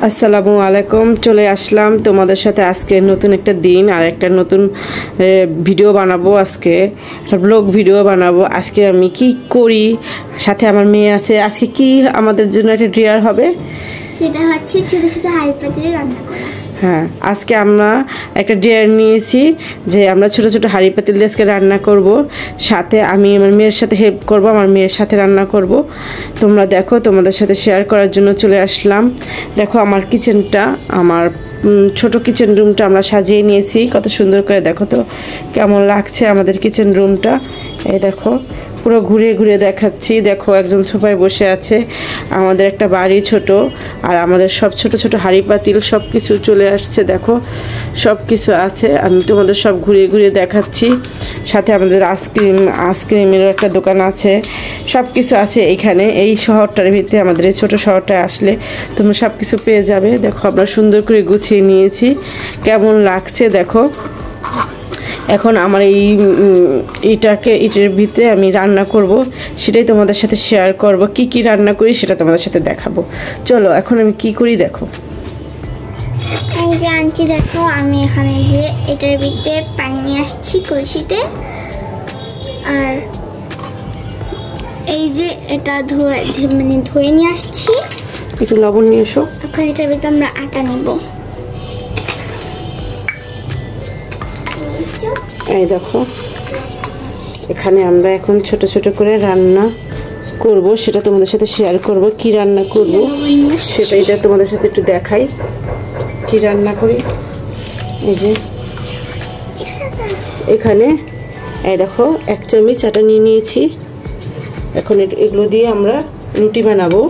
আসসালামু আলাইকুম। চলে আসলাম তোমাদের সাথে আজকে নতুন একটা দিন আর একটা নতুন ভিডিও বানাবো। আজকে একটা ব্লগ ভিডিও বানাবো। আজকে আমি কি করি, সাথে আমার মেয়ে আছে। আজকে কি আমাদের জন্য একটা ডিয়ার হবে, সেটা হচ্ছে ছোট ছোট হাঁড়ি পাতিলে রান্না করা। হ্যাঁ, আজকে আমরা একটা ডিয়ার নিয়েছি যে আমরা ছোট ছোট হাঁড়ি পাতিল দিয়ে আজকে রান্না করব। সাথে আমি আমার মেয়ের সাথে হেল্প করব, আমার মেয়ের সাথে রান্না করব। তোমরা দেখো, তোমাদের সাথে শেয়ার করার জন্য চলে আসলাম। দেখো আমার কিচেনটা, আমার ছোট কিচেন রুমটা আমরা সাজিয়ে নিয়েছি কত সুন্দর করে। দেখো তো কেমন লাগছে আমাদের কিচেন রুমটা। এই দেখো পুরো ঘুরে ঘুরে দেখাচ্ছি। দেখো একজন সোফায় বসে আছে। আমাদের একটা বাড়ি ছোট, আর আমাদের সব ছোট ছোট হাঁড়ি পাতিল সব কিছু চলে আসছে। দেখো সব কিছু আছে, আমি তোমাদের সব ঘুরিয়ে ঘুরিয়ে দেখাচ্ছি। সাথে আমাদের আইসক্রিমেরও একটা দোকান আছে, সব কিছু আছে এখানে। এই শহরটার ভিতরে, আমাদের এই ছোটো শহরটায় আসলে তোমরা সব কিছু পেয়ে যাবে। দেখো আমরা সুন্দর করে গুছিয়ে নিয়েছি, কেমন লাগছে দেখো। এখন আমার এটার ভিতরে আমি রান্না করব, সেটাই তোমাদের সাথে শেয়ার করব। কি কি রান্না করি সেটা তোমাদের সাথে দেখাবো। চলো এখন আমি কি করি দেখো। এই যে আনছি, দেখো আমি এখানে যে এটার ভিতরে পানি নিয়ে আসছি কলসিতে, আর এই যে এটা ধুয়ে নিয়ে আসছি। একটু লবণ নিয়ে এসো। এখন এটার ভিতরে আমরা আটা নেব। এই দেখো এখানে আমরা এখন ছোট ছোট করে রান্না করব, সেটা তোমাদের সাথে শেয়ার করব। কি রান্না করব সেটা এটা তোমাদের সাথে একটু দেখাই, কি রান্না করি। এই যে এখানে এই দেখো 1 চামচ আটা নিয়ে নিয়েছি। এখন এগুলো দিয়ে আমরা রুটি বানাবো।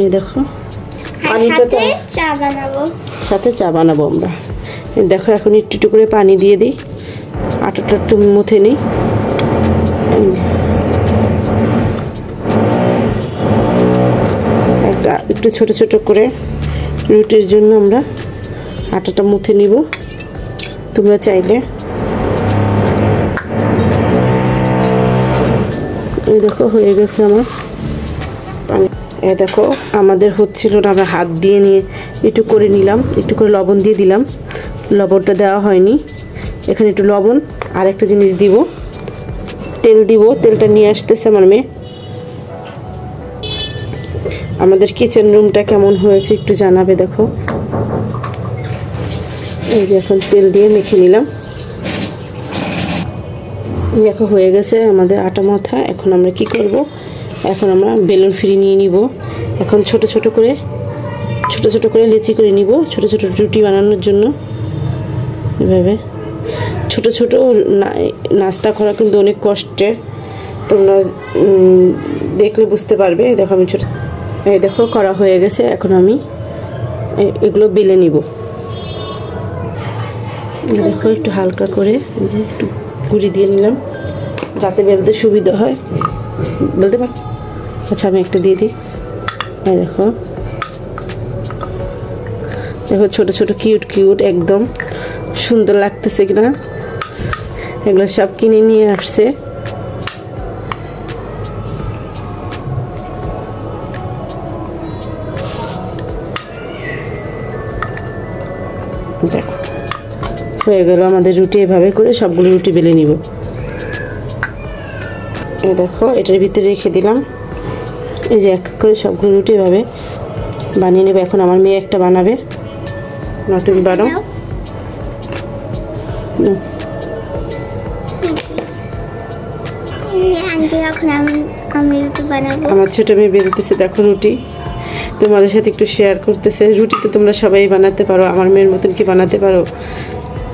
এই দেখো পানিটা তো চা বানাবো, সাথে চা বানাবো আমরা। দেখো এখন একটু একটু করে পানি দিয়ে দিই, আটাটা একটু মুথে নিই। একটু ছোট ছোট করে রুটির জন্য আমরা আটাটা মুথে নিব। তোমরা চাইলে এই দেখো হয়ে গেছে আমার পানি। এই দেখো আমাদের হচ্ছিল না, আমরা হাত দিয়ে নিয়ে একটু করে নিলাম, একটু করে লবণ দিয়ে দিলাম। লবণটা দেওয়া হয়নি। এখানে একটু লবণ আর একটা জিনিস দিব, তেল দিব। তেলটা নিয়ে আসতেছে আমার মেয়ে। আমাদের কিচেন রুমটা কেমন হয়েছে একটু জানাবে। দেখো এই যে এখন তেল দিয়ে মেখে নিলাম। দেখো হয়ে গেছে আমাদের আটা মাথা। এখন আমরা কি করব, এখন আমরা বেলুন ফ্রি নিয়ে নিব। এখন ছোট ছোট করে লেচি করে নিব, ছোট ছোট রুটি বানানোর জন্য। এভাবে ছোট ছোট নাস্তা করা কিন্তু অনেক কষ্টের, তোমরা দেখলে বুঝতে পারবে। দেখো আমি ছোট, এই দেখো করা হয়ে গেছে। এখন আমি এগুলো বেলে নিব। দেখো একটু হালকা করে এই যে একটু গুঁড়ি দিয়ে নিলাম, যাতে বেলতে সুবিধা হয়। বলতে পার? আচ্ছা আমি একটা দিয়ে দিই। এই দেখো দেখো ছোট ছোট কিউট কিউট, একদম সুন্দর লাগতেছে কিনা। এগুলো সব কিনে নিয়ে আসছে। দেখো হয়ে গেল আমাদের রুটি। এভাবে করে সবগুলো রুটি বেলে নিব। এই দেখো এটার ভিতরে রেখে দিলাম। এই যে এক করে সবগুলো রুটি এভাবে বানিয়ে নেব। এখন আমার মেয়ে একটা বানাবে, না তুমি বানাও। আমার ছোট মেয়ে বেরোতেছে, দেখো রুটি তোমাদের সাথে একটু শেয়ার করতেছে। রুটি তো তোমরা সবাই বানাতে পারো, আমার মেয়ের মতন কি বানাতে পারো,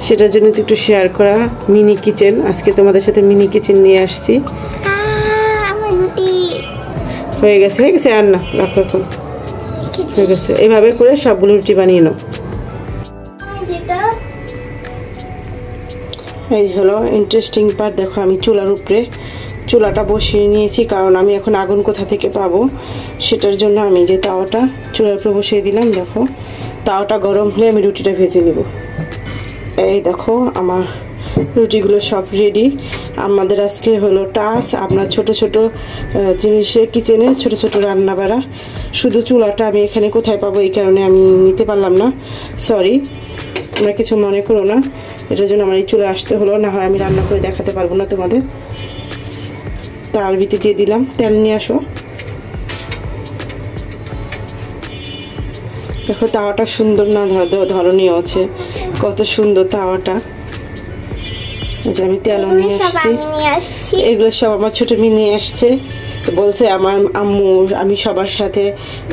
সেটার জন্য তো একটু শেয়ার করা। মিনি কিচেন, আজকে তোমাদের সাথে মিনি কিচেন নিয়ে আসছি। হয়ে গেছে আর না রাখো, এখন হয়ে গেছে। এভাবে করে সবগুলো রুটি বানিয়ে নাও। এই হলো ইন্টারেস্টিং পার্ট। দেখো আমি চুলাটা বসিয়ে নিয়েছি, কারণ আমি এখন আগুন কোথা থেকে পাবো, সেটার জন্য আমি যে তাওয়াটা চুলার উপরে বসিয়ে দিলাম। দেখো তাওয়াটা গরম হলে আমি রুটিটা ভেজে নেব। এই দেখো আমার রুটিগুলো সব রেডি। আমাদের আজকে হলো টাস্ক, আপনার ছোট ছোট জিনিসে কিচেনে ছোট ছোট রান্না বাড়া। শুধু চুলাটা আমি এখানে কোথায় পাবো, এই কারণে আমি নিতে পারলাম না, সরি, তোমরা কিছু মনে করো না। এটার জন্য আমার এই চুলে আসতে হলো, না হয় আমি রান্না করে দেখাতে পারবো না তোমাদের। তার ভিতরে দিয়ে দিলাম, তেল নিয়ে আসো। দেখো তাওয়াটা সুন্দর না, ধরনীয় আছে, কত সুন্দর তাওয়াটা। যে আমি তেলও নিয়ে আসছি, এগুলো সব আমার ছোট মেয়ে নিয়ে আসছে। বলছে আমার আম্মু আমি সবার সাথে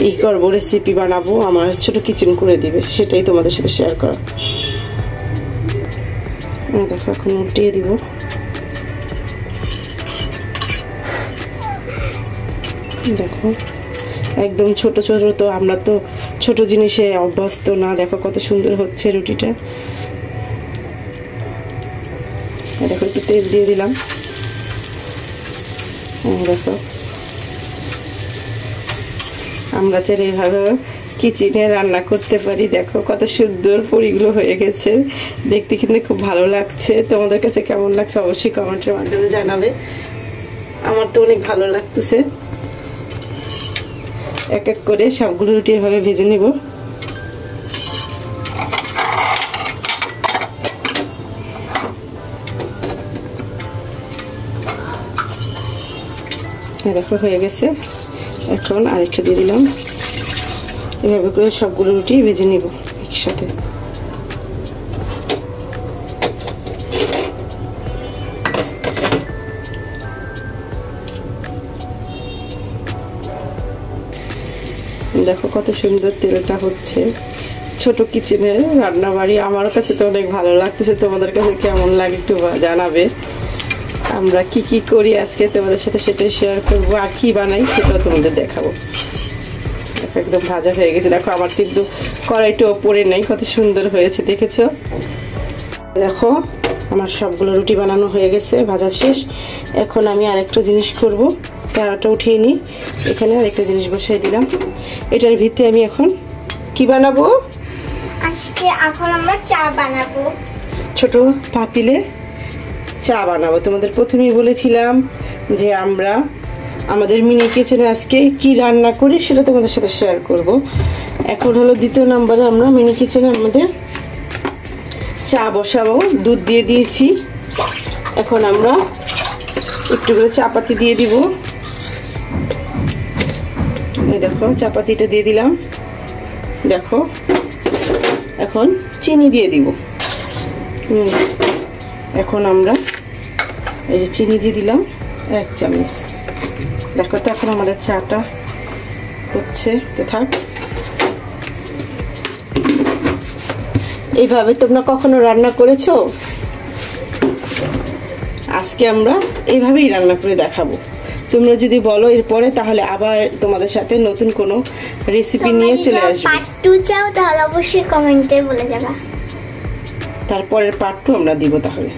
ই করবো, রেসিপি বানাবো, আমার ছোট কিচেন করে দিবে, সেটাই তোমাদের সাথে শেয়ার করা। দেখো এখন উল্টিয়ে দিব। দেখো একদম ছোট ছোট, তো আমরা তো ছোট জিনিসে অভ্যস্ত না। দেখো কত সুন্দর হচ্ছে রুটিটা। দেখো একটু তেল দিয়ে দিলাম। দেখো আমরা চাইলে এভাবে কিচেনে রান্না করতে পারি। দেখো কত সুন্দর পরিগুলো হয়ে গেছে, দেখতে কিন্তু খুব ভালো লাগছে। তোমাদের কাছে কেমন লাগছে অবশ্যই কমেন্টের মাধ্যমে জানাবে। আমার তো অনেক ভালো লাগতেছে। এক এক করে সবগুলো রুটি এভাবে ভেজে নিব। দেখো হয়ে গেছে, এখন আরেকটা দিয়ে দিলাম। এভাবে করে সবগুলো রুটি ভেজে নিব একসাথে। দেখো কত সুন্দর তেলটা হচ্ছে। ছোট কিচেনে রান্না বাড়ি, আমার কাছে তো অনেক ভালো লাগতেছে। তোমাদের কাছে কেমন লাগে একটু জানাবে। আমরা কি কি করি আজকে তোমাদের সাথে সেটাই শেয়ার করবো, আর কি বানাই সেটাও তোমাদের দেখাবো। একদম ভাজা হয়ে গেছে। দেখো আমার কিন্তু কড়াইটা ওপরে নেই, কত সুন্দর হয়েছে দেখেছো। দেখো আমার সবগুলো রুটি বানানো হয়ে গেছে, ভাজা শেষ। এখন আমি আরেকটা জিনিস করব, তাওয়াটা উঠিয়ে নিই। এখানে আরেকটা জিনিস বসাই দিলাম। এটার ভিতরে আমি এখন কি বানাবো, আজকে এখন আমরা চা বানাবো। ছোট পাতিলে চা বানাবো। তোমাদের প্রথমেই বলেছিলাম যে আমরা আমাদের মিনি কিচেনে আজকে কি রান্না করি সেটা তোমাদের সাথে শেয়ার করব। এখন হলো দ্বিতীয় নম্বরে আমরা মিনি কিচেনে আমাদের চা বসাবো। দুধ দিয়ে দিয়েছি, এখন আমরা একটু করে চা পাতি দিয়ে দিব। এই দেখো চা পাতিটা দিয়ে দিলাম। দেখো এখন চিনি দিয়ে দিব। এখন আমরা এই যে চিনি দিয়ে দিলাম 1 চামচ। দেখো তো এখন আমাদের চাটা হচ্ছে, তো থাক। এইভাবে তোমরা কখনো রান্না করেছো? আজকে আমরা এইভাবেই রান্না করে দেখাবো। তোমরা যদি বলো এরপরে, তাহলে আবার তোমাদের সাথে নতুন কোনো রেসিপি নিয়ে চলে আসবো। পার্ট 2 চাও তাহলে অবশ্যই কমেন্টে বলে যাবা। তারপরের পার্ট 2 আমরা দিব। তাহলে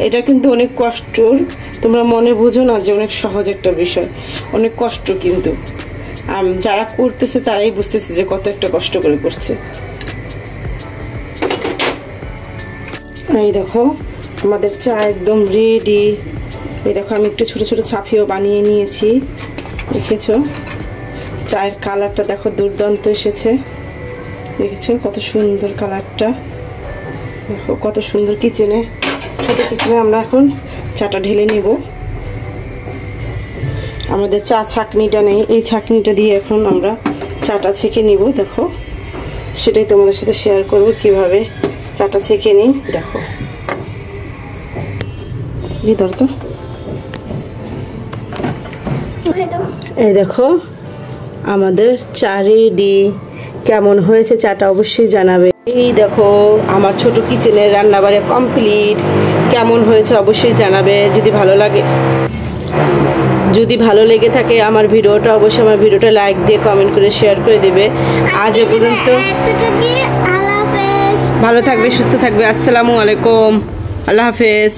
এটা কিন্তু অনেক কষ্টর, তোমরা মনে বুঝো না যে অনেক সহজ একটা বিষয়, অনেক কষ্ট। কিন্তু যারা করতেছে তারাই বুঝতেছে যে কত একটা কষ্ট করে করছে। এই দেখো আমাদের চা একদম রেডি। এই দেখো আমি একটু ছোট ছোট ছাপিও বানিয়ে নিয়েছি, দেখেছো? চায়ের কালারটা দেখো দুর্দান্ত এসেছে, দেখেছো কত সুন্দর কালারটা। দেখো কত সুন্দর কিচেনে, ছোট কিচেনে আমরা এখন চাটা ঢেলে নিব। আমাদের চা ছাঁকনিটা নেই, এই ছাঁকনিটা দিয়ে এখন আমরা চাটা ছেঁকে নিব। দেখো সেটাই তোমাদের সাথে শেয়ার করব কিভাবে চাটা ছেঁকে নিই। দেখো ধর তো, এই দেখো আমাদের চা রেডি। কেমন হয়েছে চাটা অবশ্যই জানাবে। এই দেখো আমার ছোট কিচেনের রান্নাবাড়ি কমপ্লিট। কেমন হয়েছে অবশ্যই জানাবে। যদি ভালো লেগে থাকে আমার ভিডিওটা, অবশ্যই আমার ভিডিওটা লাইক দিয়ে কমেন্ট করে শেয়ার করে দেবে। আজ এ পর্যন্ত, ভালো থাকবে, সুস্থ থাকবে। আসসালামু আলাইকুম, আল্লাহ হাফেজ।